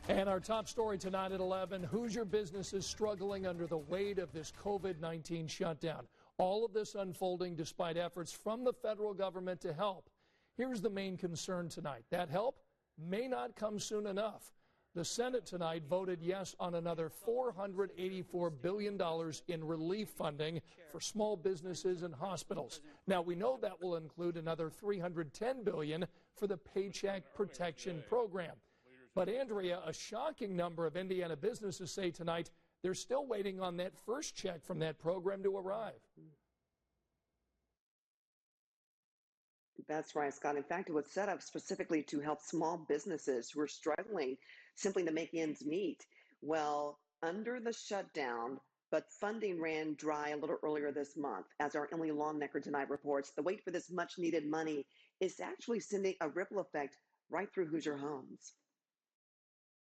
And our top story tonight at 11, Hoosier businesses struggling under the weight of this COVID-19 shutdown. All of this unfolding despite efforts from the federal government to help. Here's the main concern tonight. That help may not come soon enough. The Senate tonight voted yes on another $484 billion in relief funding for small businesses and hospitals. Now, we know that will include another $310 billion for the Paycheck Protection Program. But, Andrea, a shocking number of Indiana businesses say tonight they're still waiting on that first check from that program to arrive. That's right, Scott. In fact, it was set up specifically to help small businesses who are struggling simply to make ends meet. Well, under the shutdown, but funding ran dry a little earlier this month. As our Emily Longnecker tonight reports, the wait for this much-needed money is actually sending a ripple effect right through Hoosier homes.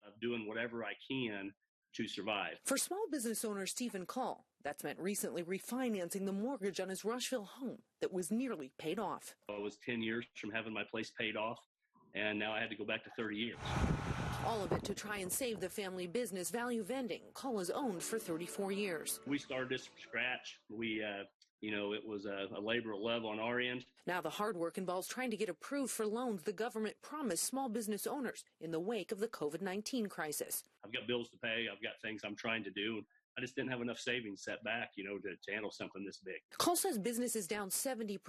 Of doing whatever I can to survive. For small business owner Stephen Call, that's meant recently refinancing the mortgage on his Rushville home that was nearly paid off. I was 10 years from having my place paid off, and now I had to go back to 30 years. All of it to try and save the family business Value Vending Call has owned for 34 years. We started this from scratch. It was a labor of love on our end. Now the hard work involves trying to get approved for loans the government promised small business owners in the wake of the COVID-19 crisis. I've got bills to pay. I've got things I'm trying to do. I just didn't have enough savings set back, to handle something this big. Call says business is down 70%.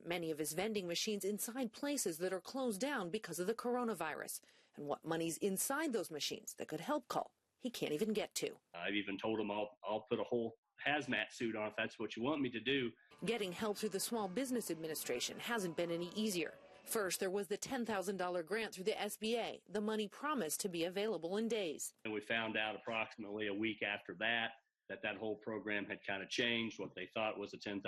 Many of his vending machines inside places that are closed down because of the coronavirus. And what money's inside those machines that could help Call, he can't even get to. I've even told him I'll put a whole hazmat suit on if that's what you want me to do. Getting help through the Small Business Administration hasn't been any easier. First, there was the $10,000 grant through the SBA, the money promised to be available in days. And we found out approximately a week after that whole program had kind of changed. What they thought was a $10,000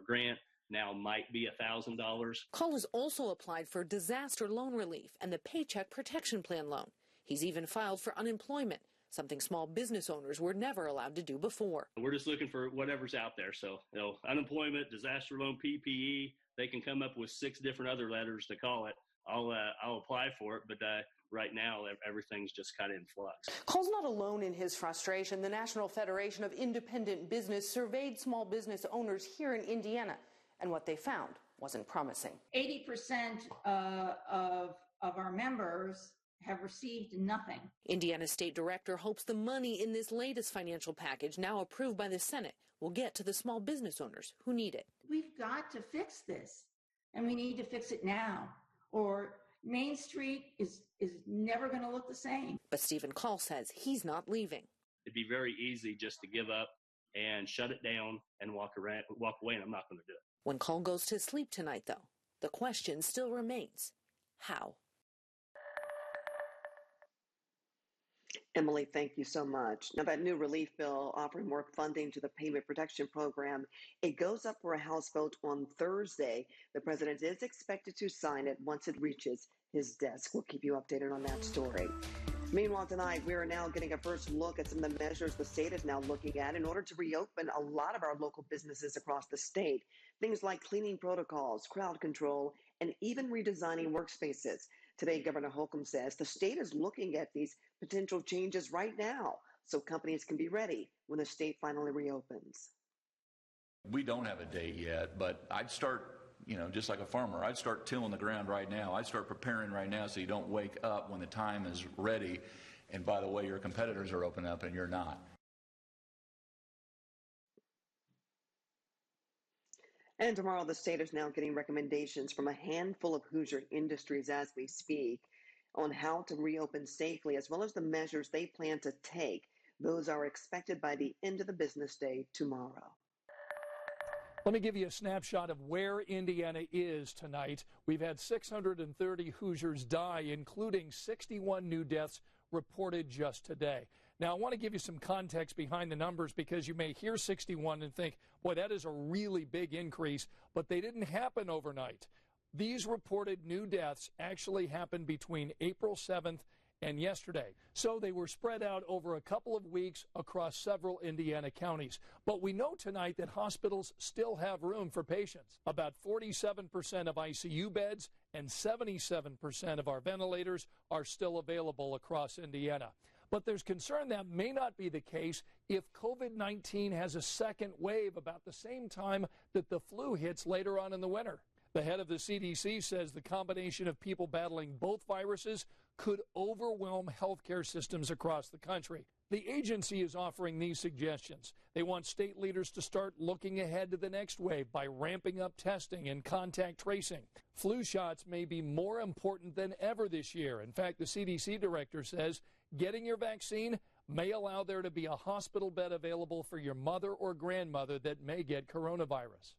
grant now might be $1,000. Cole has also applied for disaster loan relief and the Paycheck Protection Plan loan. He's even filed for unemployment, something small business owners were never allowed to do before. We're just looking for whatever's out there. So, unemployment, disaster loan, PPE, they can come up with 6 different other letters to call it. I'll apply for it, but right now everything's just kind of in flux. Cole's not alone in his frustration. The National Federation of Independent Business surveyed small business owners here in Indiana, and what they found wasn't promising. 80% of our members have received nothing. Indiana State Director hopes the money in this latest financial package, now approved by the Senate, will get to the small business owners who need it. We've got to fix this, and we need to fix it now, or Main Street is never going to look the same. But Stephen Call says he's not leaving. It'd be very easy just to give up and shut it down and walk away, and I'm not going to do it. When Call goes to sleep tonight, though, the question still remains, how? Emily, thank you so much. Now, that new relief bill offering more funding to the Payment Protection Program, it goes up for a House vote on Thursday. The president is expected to sign it once it reaches his desk. We'll keep you updated on that story. Meanwhile, tonight, we are now getting a first look at some of the measures the state is now looking at in order to reopen a lot of our local businesses across the state. Things like cleaning protocols, crowd control, and even redesigning workspaces. Today, Governor Holcomb says the state is looking at these potential changes right now so companies can be ready when the state finally reopens. We don't have a date yet, but I'd start, just like a farmer, I'd start tilling the ground right now. I'd start preparing right now so you don't wake up when the time is ready. And by the way, your competitors are open up and you're not. And tomorrow, the state is now getting recommendations from a handful of Hoosier industries as we speak on how to reopen safely, as well as the measures they plan to take. Those are expected by the end of the business day tomorrow. Let me give you a snapshot of where Indiana is tonight. We've had 630 Hoosiers die, including 61 new deaths reported just today. Now, I want to give you some context behind the numbers because you may hear 61 and think, boy, that is a really big increase, but they didn't happen overnight. These reported new deaths actually happened between April 7th and yesterday. So they were spread out over a couple of weeks across several Indiana counties. But we know tonight that hospitals still have room for patients. About 47% of ICU beds and 77% of our ventilators are still available across Indiana. But there's concern that may not be the case if COVID-19 has a second wave about the same time that the flu hits later on in the winter. The head of the CDC says the combination of people battling both viruses could overwhelm healthcare systems across the country. The agency is offering these suggestions. They want state leaders to start looking ahead to the next wave by ramping up testing and contact tracing. Flu shots may be more important than ever this year. In fact, the CDC director says getting your vaccine may allow there to be a hospital bed available for your mother or grandmother that may get coronavirus.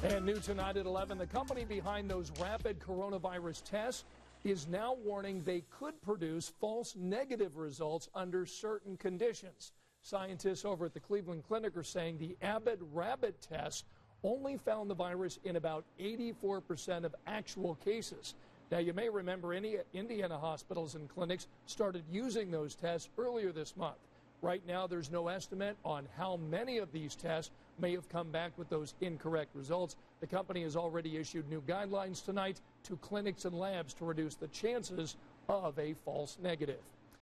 And new tonight at 11, the company behind those rapid coronavirus tests is now warning they could produce false negative results under certain conditions. Scientists over at the Cleveland Clinic are saying the Abbott Rabbit test only found the virus in about 84% of actual cases. Now, you may remember Indiana hospitals and clinics started using those tests earlier this month. Right now, there's no estimate on how many of these tests may have come back with those incorrect results. The company has already issued new guidelines tonight to clinics and labs to reduce the chances of a false negative.